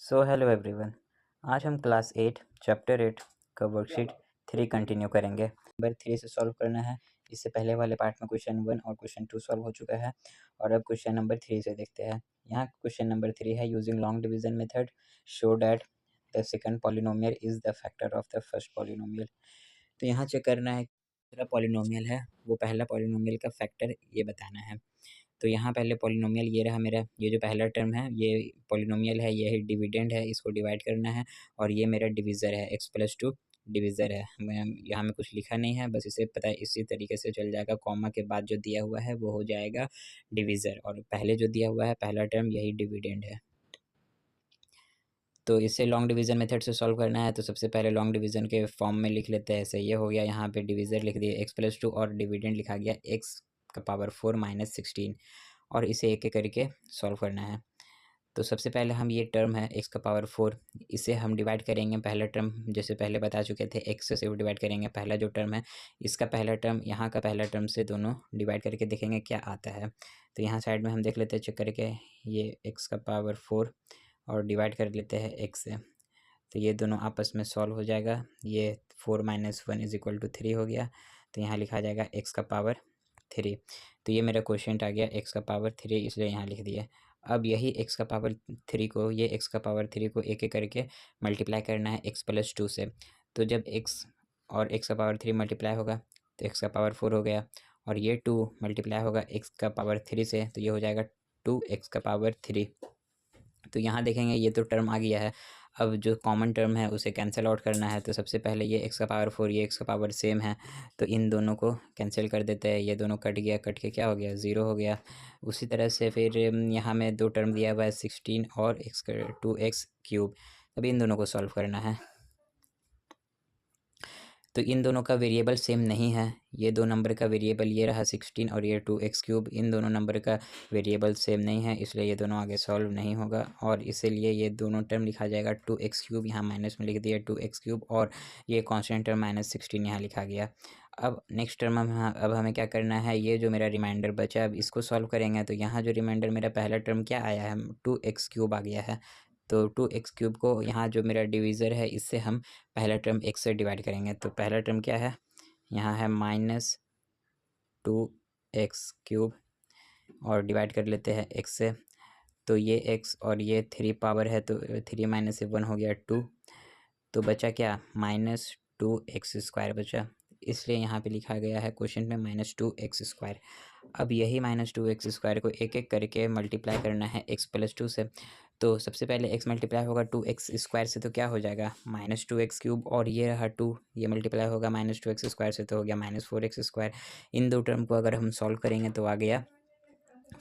So hello everyone. आज हम class 8 chapter 8 का वर्कशीट 3 कंटिन्यू करेंगे। नंबर 3 से सॉल्व करना है। इससे पहले वाले पार्ट में क्वेश्चन 1 और क्वेश्चन 2 सॉल्व हो चुका है और अब क्वेश्चन नंबर 3 से देखते हैं। यहाँ क्वेश्चन नंबर 3 है, using long division method show that the second polynomial is the factor of the first polynomial. तो यहाँ चेक करना है दूसरा पॉलिनोमियल है वो पहला पॉलिनोमियल का फैक्टर ये बताना है। तो यहाँ पहले पॉलिनोमियल ये रहा मेरा, ये जो पहला टर्म है ये पॉलिनोमियल है, ये डिविडेंड है, इसको डिवाइड करना है और ये मेरा डिविज़र है, x+2 डिविज़र है। मैं यहाँ में कुछ लिखा नहीं है, बस इसे पता है इसी तरीके से चल जाएगा। कॉमा के बाद जो दिया हुआ है वो हो जाएगा डिविज़र और पहले जो दिया हुआ है पहला टर्म यही डिविडेंड है। तो इसे लॉन्ग डिवीज़न मेथड से सॉल्व करना है। तो सबसे पहले लॉन्ग डिवीज़न के फॉर्म में लिख लेते हैं। ऐसे ये हो गया, यहाँ पे डिविज़र लिख दिए x+2 और डिविडेंड लिखा गया x⁴ - 16 और इसे एक एक करके सॉल्व करना है। तो सबसे पहले हम ये टर्म है x⁴, इसे हम डिवाइड करेंगे। पहला टर्म जैसे पहले बता चुके थे x से डिवाइड करेंगे। पहला जो टर्म है इसका पहला टर्म यहाँ का पहला टर्म से दोनों डिवाइड करके देखेंगे क्या आता है। तो यहाँ साइड में हम देख लेते हैं चेक करके, ये x⁴ और डिवाइड कर लेते हैं x से। तो ये दोनों आपस में सॉल्व हो जाएगा। ये 4 - 1 = 3 हो गया। तो यहाँ लिखा जाएगा x⁴। तो ये मेरा क्वेश्चन आ गया x⁴, इसलिए यहाँ लिख दिया। अब यही x⁴ को ये x⁴ को एक एक करके मल्टीप्लाई करना है x+2 से। तो जब x और x⁴ मल्टीप्लाई होगा तो x⁴ हो गया और ये 2 मल्टीप्लाई होगा x⁴ से, तो ये हो जाएगा 2x⁴। तो यहाँ देखेंगे ये तो टर्म आ गया है। अब जो कॉमन टर्म है उसे कैंसिल आउट करना है। तो सबसे पहले ये x⁴ ये x⁴ सेम है, तो इन दोनों को कैंसिल कर देते हैं। ये दोनों कट गया, कट के क्या हो गया, 0 हो गया। उसी तरह से फिर यहाँ में दो टर्म दिया हुआ है 16 और 2x³। अब इन दोनों को सॉल्व करना है। तो इन दोनों का वेरिएबल सेम नहीं है। ये दो नंबर का वेरिएबल ये रहा 16 और ये 2x³, इन दोनों नंबर का वेरिएबल सेम नहीं है, इसलिए ये दोनों आगे सॉल्व नहीं होगा और इसीलिए ये दोनों टर्म लिखा जाएगा 2x³, यहाँ माइनस में लिख दिया 2x³ और ये कांस्टेंट टर्म -16 यहाँ लिखा गया। अब नेक्स्ट टर्म अब हमें क्या करना है, ये जो मेरा रिमाइंडर बचा अब इसको सॉल्व करेंगे। तो यहाँ जो रिमाइंडर मेरा पहला टर्म क्या आया है, 2x³ आ गया है। तो 2x³ को यहाँ जो मेरा डिवीज़र है इससे हम पहला टर्म x से डिवाइड करेंगे। तो पहला टर्म क्या है, यहाँ है -2x³ और डिवाइड कर लेते हैं x से। तो ये x और ये 3 पावर है तो 3 - 1 हो गया 2। तो बचा क्या, -2x² बचा, इसलिए यहाँ पे लिखा गया है क्वेश्चन में -2x²। अब यही -2x² को एक एक करके मल्टीप्लाई करना है x+2 से। तो सबसे पहले x मल्टीप्लाई होगा 2x² से, तो क्या हो जाएगा -2x³ और ये रहा 2, ये मल्टीप्लाई होगा -2x² से तो हो गया -4x²। इन दो टर्म को अगर हम सॉल्व करेंगे तो आ गया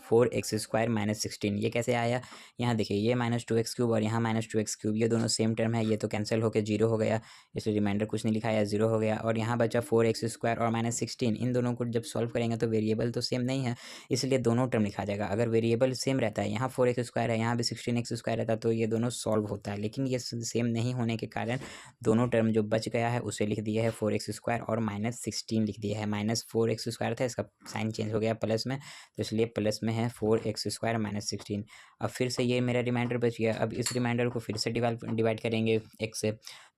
4x² - 16। ये कैसे आया, यहाँ देखिए ये -2x³ और यहाँ -2x³, ये दोनों सेम टर्म है, ये तो कैंसिल होकर 0 हो गया, इसलिए रिमाइंडर कुछ नहीं लिखा है, 0 हो गया। और यहाँ बचा 4x² और -16, इन दोनों को जब सॉल्व करेंगे तो वेरिएबल तो सेम नहीं है, इसलिए दोनों टर्म लिखा जाएगा। अगर वेरिएबल सेम रहता है, यहाँ 4x² है, यहाँ भी 16x² रहता तो ये दोनों सॉल्व होता है, लेकिन ये सेम नहीं होने के कारण दोनों टर्म जो बच गया है उसे लिख दिया है 4x² और -16 लिख दिया है। -4x² था, इसका साइन चेंज हो गया प्लस में, तो इसलिए प्लस में है 4x² - 16। अब फिर से ये मेरा रिमाइंडर बच गया। अब इस रिमाइंडर को फिर से डिवाइड करेंगे x से।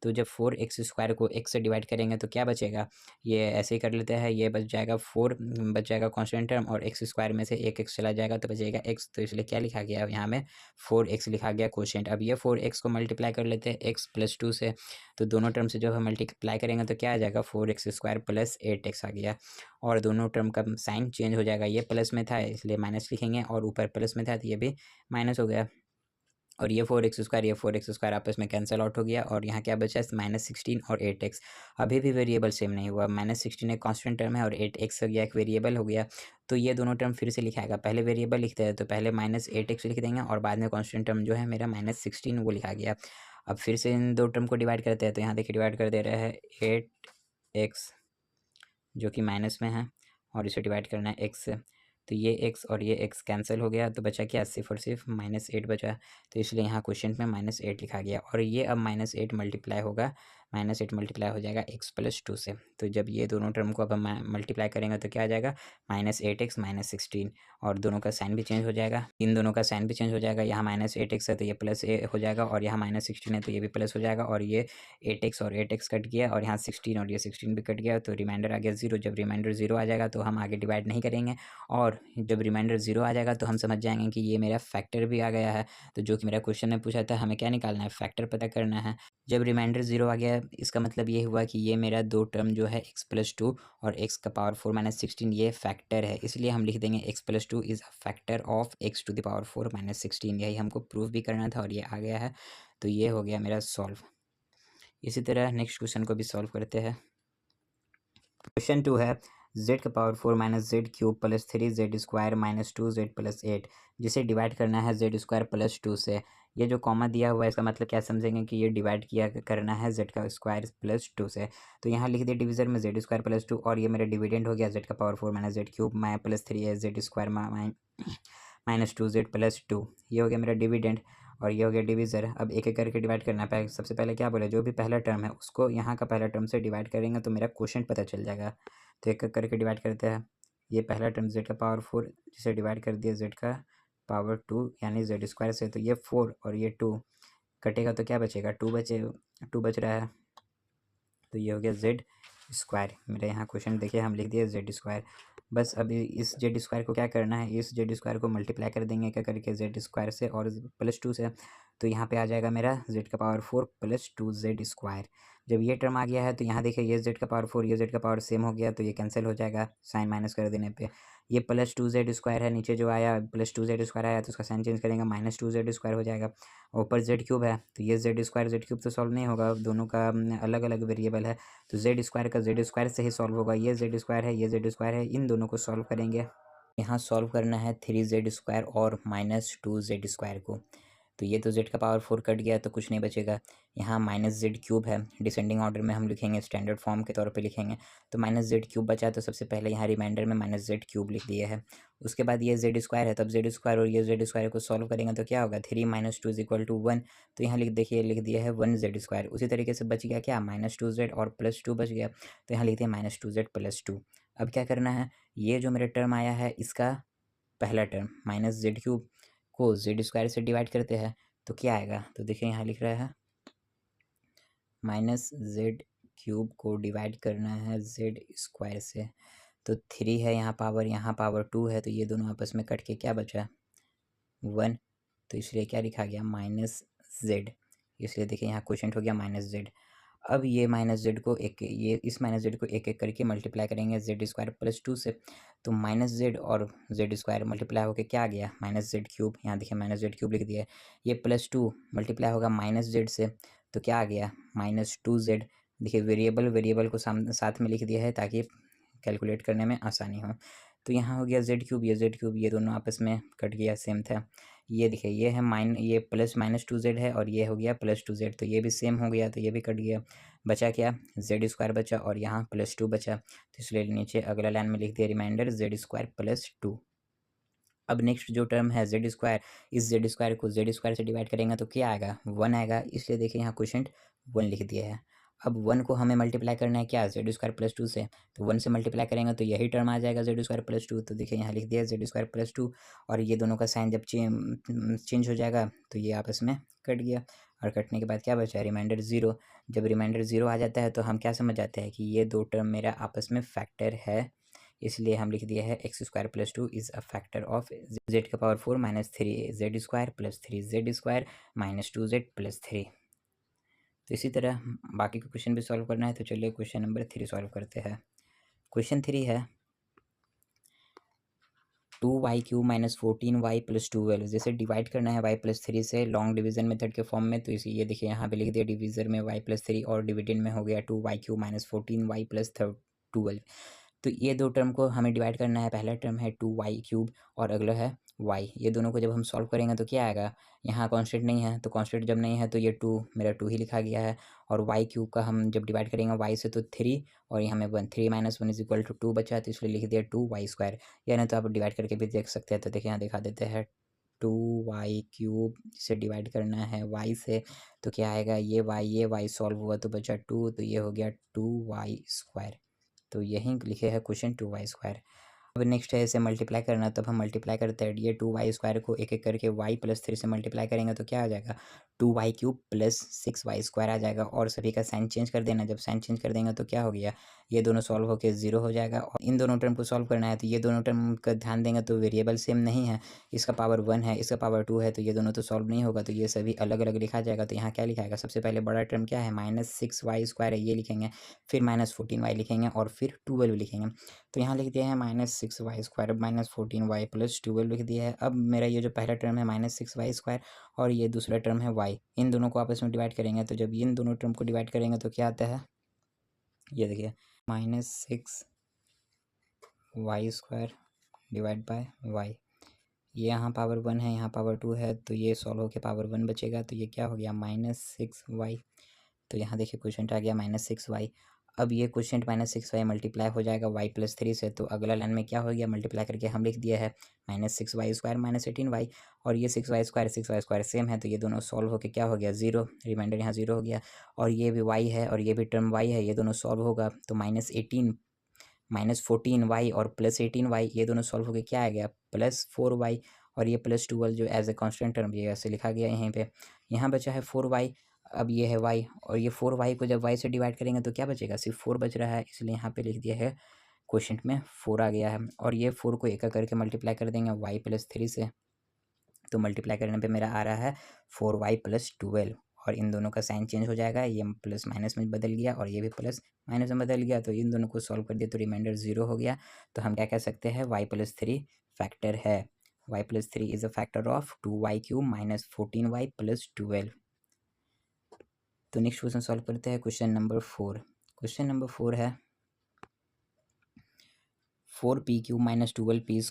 तो जब 4x² को x से डिवाइड करेंगे तो क्या बचेगा, ये ऐसे ही कर लेते हैं, ये बच जाएगा 4 बच जाएगा कांस्टेंट टर्म और x² में से एक x चला जाएगा तो बचेगा x। तो इसलिए क्या लिखा गया यहाँ में 4x लिखा गया क्वोशिएंट। अब ये 4x को मल्टीप्लाई कर लेते हैं x+2 से। तो दोनों टर्म से जब हम मल्टीप्लाई करेंगे तो क्या आ जाएगा 4x² + 8x आ गया और दोनों टर्म का साइन चेंज हो जाएगा। ये प्लस में था इसलिए माइनस लिखेंगे और ऊपर प्लस में था तो ये भी माइनस हो गया और ये 4x² ये 4x² आपस में कैंसिल आउट हो गया और यहाँ क्या बचा -16 और 8x। अभी भी वेरिएबल सेम नहीं हुआ, -16 एक कांस्टेंट टर्म है और 8x हो गया एक वेरिएबल हो गया। तो ये दोनों टर्म फिर से लिखाएगा, पहले वेरिएबल लिखते हैं तो पहले -8x लिख देंगे और बाद में कांस्टेंट टर्म जो है मेरा -16 वो लिखा गया। अब फिर से इन दो टर्म को डिवाइड करते हैं, तो यहाँ देखिए डिवाइड कर दे रहा है 8x जो कि माइनस में है और इसे डिवाइड करना है x से। तो ये x और ये x कैंसिल हो गया, तो बचा क्या, सिर्फ और सिर्फ -8 बचा। तो इसलिए यहाँ क्वेश्चन में -8 लिखा गया। और ये अब -8 मल्टीप्लाई होगा, -8 मल्टीप्लाई हो जाएगा x+2 से। तो जब ये दोनों टर्म को अब हम मल्टीप्लाई करेंगे तो क्या आ जाएगा, -8x -16, और दोनों का साइन भी चेंज हो जाएगा, इन दोनों का साइन भी चेंज हो जाएगा। यहाँ -8x है तो ये प्लस हो जाएगा, और यहाँ -16 है तो ये भी प्लस हो जाएगा, और ये 8x और 8x कट गया, और यहाँ 16 और ये 16 भी कट गया, तो रिमाइंडर आ गया 0। जब रिमाइंडर 0 आ जाएगा तो हम आगे डिवाइड नहीं करेंगे, और जब रिमाइंडर 0 आ जाएगा तो हम समझ जाएंगे कि ये मेरा फैक्टर भी आ गया है। तो जो कि मेरा क्वेश्चन में पूछा था, हमें क्या निकालना है, फैक्टर पता करना है। जब रिमाइंडर 0 आ गया, इसका मतलब ये हुआ कि ये मेरा दो टर्म जो है x+2 और x का पावर 4 -16 ये फैक्टर है, इसलिए हम लिख देंगे x+2 is a factor of x to the power 4 -16। यही हमको प्रूफ भी करना था और ये आ गया है। तो ये हो गया मेरा सॉल्व। इसी तरह नेक्स्ट क्वेश्चन को भी सॉल्व करते हैं। क्वेश्चन 2 है z का power 4 -z³ plus 3z² -2z plus 8, जिसे डिवाइड करना है z² + 2 से। ये जो कॉमा दिया हुआ है इसका मतलब क्या समझेंगे कि ये डिवाइड किया करना है z का स्क्वायर प्लस 2 से। तो यहाँ लिख दिया डिवीजर में z² + 2, और ये मेरा डिविडेंड हो गया z का power 4 -z³ plus 3z² -2z plus 2। ये हो गया मेरा डिविडेंड, और ये हो गया डिवीज़र। अब एक एक करके डिवाइड करना है। सबसे पहले क्या बोले, जो भी पहला टर्म है उसको यहाँ का पहला टर्म से डिवाइड करेंगे तो मेरा क्वोशंट पता चल जाएगा। तो एक एक करके डिवाइड करते हैं। ये पहला टर्म z का पावर 4, जिसे डिवाइड कर दिया z का पावर 2 यानी z² से, तो ये 4 और ये 2 कटेगा तो क्या बचेगा, 2 बच रहा है। तो ये हो गया z²। मेरे यहाँ क्वेश्चन देखिए हम लिख दिए z²। बस अभी इस z² को क्या करना है, इस z² को मल्टीप्लाई कर देंगे क्या करके z² से और +2 से। तो यहाँ पे आ जाएगा मेरा z का पावर 4 + 2z²। जब ये टर्म आ गया है तो यहाँ देखिए ये z का पावर 4 ये z का पावर सेम हो गया, तो ये कैंसिल हो जाएगा साइन माइनस कर देने पे। ये +2z² है, नीचे जो आया +2z² आया तो उसका साइन चेंज करेंगे, -2z² हो जाएगा। ऊपर z³ है तो ये z² तो सॉल्व नहीं होगा, दोनों का अलग अलग वेरिएबल है। तो z² का z² से ही सॉल्व होगा। ये z² है, ये z² है, इन दोनों को सॉल्व करेंगे। यहाँ सॉल्व करना है 3z² और -2z² को। तो ये तो z का पावर 4 कट गया तो कुछ नहीं बचेगा। यहाँ -z³ है, डिसेंडिंग ऑर्डर में हम लिखेंगे, स्टैंडर्ड फॉर्म के तौर पे लिखेंगे। तो -z³ बचा, तो सबसे पहले यहाँ रिमाइंडर में -z³ लिख दिया है। उसके बाद ये z² है, तब z² और ये z² को सॉल्व करेंगे तो क्या होगा, 3 - 2 = 1। तो यहाँ देखिए लिख दिया है 1z²। उसी तरीके से बच गया क्या, -2z और +2 बच गया, तो यहाँ लिखते हैं -2z + 2। अब क्या करना है, ये जो मेरा टर्म आया है इसका पहला टर्म -z³ को z² से डिवाइड करते हैं तो क्या आएगा। तो देखिए यहाँ लिख रहा है -z³ को डिवाइड करना है z² से। तो 3 है यहाँ पावर 2 है, तो ये दोनों आपस में कट के क्या बचा, 1। तो इसलिए क्या लिखा गया, -z। इसलिए देखिए यहाँ क्वोशंट हो गया -z। अब ये -z को ये इस -z को एक एक करके मल्टीप्लाई करेंगे z² + 2 से। तो -z और z² मल्टीप्लाई होकर क्या आ गया, -z³। यहाँ देखिए -z³ लिख दिया है। ये +2 मल्टीप्लाई होगा -z से, तो क्या आ गया, -2z। देखिए वेरिएबल को साथ में लिख दिया है ताकि कैलकुलेट करने में आसानी हो। तो यहाँ हो गया z³ ये z³, ये दोनों आपस में कट गया, सेम था। ये देखिए ये है ये +-2z है, और ये हो गया +2z, तो ये भी सेम हो गया, तो ये भी कट गया। बचा क्या, z² बचा और यहाँ +2 बचा। तो इसलिए नीचे अगला लाइन में लिख दिया रिमाइंडर z² + 2। अब नेक्स्ट जो टर्म है z², इस z² को z² से डिवाइड करेंगे तो क्या आएगा, 1 आएगा। इसलिए देखिए यहाँ क्वोशंट 1 लिख दिया है। अब 1 को हमें मल्टीप्लाई करना है क्या, z² + 2 से। तो 1 से मल्टीप्लाई करेंगे तो यही टर्म आ जाएगा z² + 2। तो देखिए यहाँ लिख दिया z² + 2, और ये दोनों का साइन जब चेंज हो जाएगा तो ये आपस में कट गया, और कटने के बाद क्या बचा, रिमाइंडर 0। जब रिमाइंडर 0 आ जाता है तो हम क्या समझ जाते हैं कि ये दो टर्म मेरा आपस में फैक्टर है। इसलिए हम लिख दिया है x² + 2 is a factor of z का पावर 4 -3z² + 3z² -2z + 3। तो इसी तरह बाकी का क्वेश्चन भी सॉल्व करना है। तो चलिए क्वेश्चन नंबर 3 सॉल्व करते हैं। क्वेश्चन 3 है 2y³ - 14y + 12, जैसे डिवाइड करना है y + 3 से लॉन्ग डिवीजन मेथड के फॉर्म में। तो इसी ये देखिए यहाँ पे लिख दिया डिवीजर में y + 3 और डिविडेंड में हो गया 2y³ - 14y + 12। तो ये दो टर्म को हमें डिवाइड करना है। पहला टर्म है 2y³ और अगला है y। ये दोनों को जब हम सॉल्व करेंगे तो क्या आएगा, यहाँ कांस्टेंट नहीं है, तो कांस्टेंट जब नहीं है तो ये 2 मेरा 2 ही लिखा गया है। और y³ का हम जब डिवाइड करेंगे y से तो 3 और यहाँ में 1, 3 - 1 = 2 बचा, तो इसलिए लिख दिया 2y²। यानी तो आप डिवाइड करके भी देख सकते हैं। तो देखिए यहाँ दिखा देते हैं 2y³ से डिवाइड करना है y से, तो क्या आएगा, ये y सॉल्व हुआ तो बचा 2, तो ये हो गया 2y²। तो यही लिखे है क्वेश्चन 2y²। अब नेक्स्ट है इसे मल्टीप्लाई करना, तब हम मल्टीप्लाई करते हैं। ये 2y² को एक एक करके y + 3 से मल्टीप्लाई करेंगे तो क्या आ जाएगा, 2y³ + 6y² आ जाएगा। और सभी का साइन चेंज कर देना। जब साइन चेंज कर देंगे तो क्या हो गया, ये दोनों सॉल्व होकर 0 हो जाएगा। और इन दोनों टर्म को सॉल्व करना है, तो ये दोनों टर्म का ध्यान देंगे तो वेरिएबल सेम नहीं है। इसका पावर 1 है, इसका पावर 2 है, तो ये दोनों तो सॉल्व नहीं होगा, तो ये सभी अलग अलग लिखा जाएगा। तो यहाँ क्या लिखाएगा, सबसे पहले बड़ा टर्म क्या है, -6y² है, ये लिखेंगे। फिर -14y लिखेंगे और फिर 12 लिखेंगे। तो यहाँ लिख दिया है -6y², अब -14y + 12 लिख दिया है। अब मेरा ये जो पहला टर्म है -6y² और ये दूसरा टर्म है y, इन दोनों को आपस में डिवाइड करेंगे। तो जब इन दोनों टर्म को डिवाइड करेंगे तो क्या आता है, ये देखिए -6y² डिवाइड बाय y। ये यहाँ पावर 1 है, यहाँ पावर 2 है, तो ये सॉल्व होकर पावर 1 बचेगा। तो ये क्या हो गया, -6y। तो यहाँ देखिए क्वेश्चन आ गया -6y। अब ये क्वेश्चन -6y मल्टीप्लाई हो जाएगा y + 3 से, तो अगला लाइन में क्या हो गया, मल्टीप्लाई करके हम लिख दिया है -6y² - 18y। और ये 6y² सेम है, तो ये दोनों सॉल्व होकर क्या हो गया, 0, रिमाइंडर यहाँ 0 हो गया। और ये भी y है और ये भी टर्म y है, ये दोनों सॉल्व होगा तो -18 -14y और +18y, ये दोनों सॉल्व होकर क्या आ गया, +4y। और ये +12 जो एज ए कांस्टेंट टर्म, ये ऐसे लिखा गया यहीं पे। यहाँ बचा है 4y। अब ये है y और ये 4y को जब y से डिवाइड करेंगे तो क्या बचेगा, सिर्फ 4 बच रहा है, इसलिए यहाँ पे लिख दिया है क्वेश्चन में 4 आ गया है। और ये 4 को एक करके मल्टीप्लाई कर देंगे y + 3 से, तो मल्टीप्लाई करने पे मेरा आ रहा है 4y + 12। और इन दोनों का साइन चेंज हो जाएगा, ये प्लस माइनस में बदल गया और ये भी प्लस माइनस में बदल गया। तो इन दोनों को सॉल्व कर दिया तो रिमाइंडर 0 हो गया। तो हम क्या कह सकते हैं, y + 3 फैक्टर है। y + 3 is a factor of 2y³ - 14y + 12। तो नेक्स्ट क्वेश्चन सॉल्व करते हैं, क्वेश्चन नंबर 4। क्वेश्चन नंबर 4 है 4p³ - 12p² -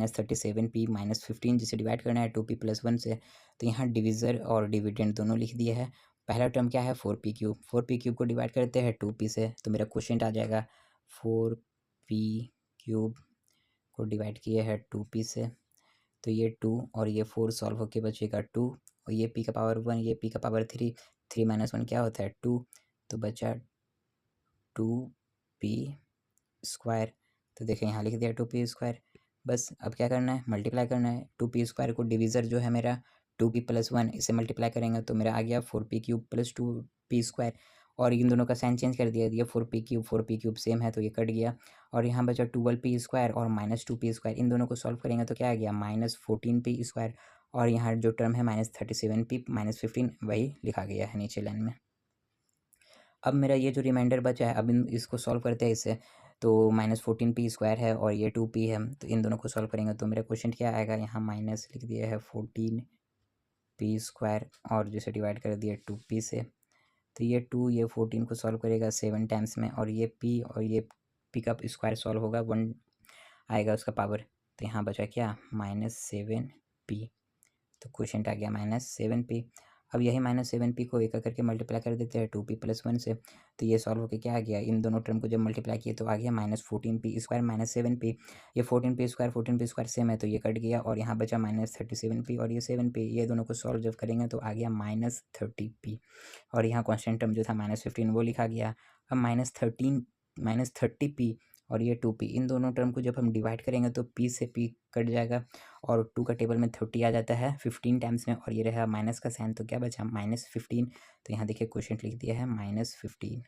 37p - 15, जिसे डिवाइड करना है 2p + 1 से। तो यहाँ डिविज़र और डिविडेंड दोनों लिख दिए है। पहला टर्म क्या है, 4p³ 4p³ को डिवाइड करते हैं 2p से, तो मेरा क्वेश्चन आ जाएगा 4p³ को डिवाइड किए हैं 2p से, तो ये 2 और ये 4 सॉल्व होके बचेगा 2। और ये p का पावर 1, ये p का पावर 3, 3 - 1 क्या होता है 2, तो बचा 2p²। तो देखिए यहाँ लिख दिया 2p²। बस अब क्या करना है, मल्टीप्लाई करना है। 2p² को डिविज़र जो है मेरा 2p + 1, इसे मल्टीप्लाई करेंगे तो मेरा आ गया 4p³ + 2p²। और इन दोनों का साइन चेंज कर दिया, ये 4p³ सेम है तो ये कट गया। और यहाँ बचा 12p² और -2p², इन दोनों को सॉल्व करेंगे तो क्या आ गया, -14p²। और यहाँ जो टर्म है -37p - 15, वही लिखा गया है नीचे लाइन में। अब मेरा ये जो रिमाइंडर बचा है, अब इसको सॉल्व करते हैं इसे। तो -14p² है और ये 2p है, तो इन दोनों को सॉल्व करेंगे तो मेरा क्वेश्चन क्या आएगा, यहाँ माइनस लिख दिया है 14p² और जिसे डिवाइड कर दिया 2p से। तो ये 2 ये 14 को सॉल्व करेगा 7 टाइम्स में, और ये p और ये p का स्क्वायर सॉल्व होगा 1 आएगा उसका पावर। तो यहाँ बचा क्या, -7p। तो क्वेश्चन आ गया -7p। अब यही -7p को एक करके मल्टीप्लाई कर देते हैं 2p + 1 से, तो ये सॉल्व होकर क्या आ गया, इन दोनों टर्म को जब मल्टीप्लाई किए तो आ गया -14p² - 7p। ये 14p² सेम है तो ये कट गया और यहाँ बचा -37p और ये 7p। ये दोनों को सॉल्व जब करेंगे तो आ गया -30p। और यहाँ कॉन्स्टेंट टर्म जो था -15 वो लिखा गया। अब -30p और ये 2p, इन दोनों टर्म को जब हम डिवाइड करेंगे तो p से p कट जाएगा और 2 का टेबल में 30 आ जाता है 15 टाइम्स में, और ये रहा माइनस का साइन, तो क्या बचा -15। तो यहाँ देखिए क्वेश्चन लिख दिया है -15।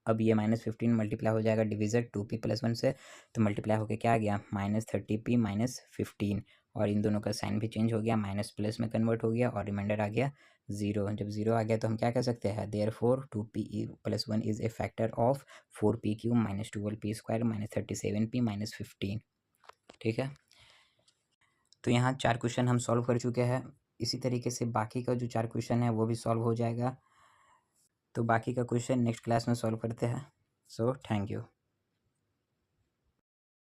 अब ये -15 मल्टीप्लाई हो जाएगा डिविज़र 2p + 1 से, तो मल्टीप्लाई होकर क्या आ गया, -30p - 15। और इन दोनों का साइन भी चेंज हो गया, माइनस प्लस में कन्वर्ट हो गया और रिमाइंडर आ गया 0। जब 0 आ गया तो हम क्या कह सकते हैं, therefore 2p + 1 is a factor of 4p³ - 12p² - 37p - 15। ठीक है, तो यहाँ 4 क्वेश्चन हम सॉल्व कर चुके हैं। इसी तरीके से बाकी का जो 4 क्वेश्चन है वो भी सॉल्व हो जाएगा। तो बाकी का क्वेश्चन नेक्स्ट क्लास में सॉल्व करते हैं। So thank you.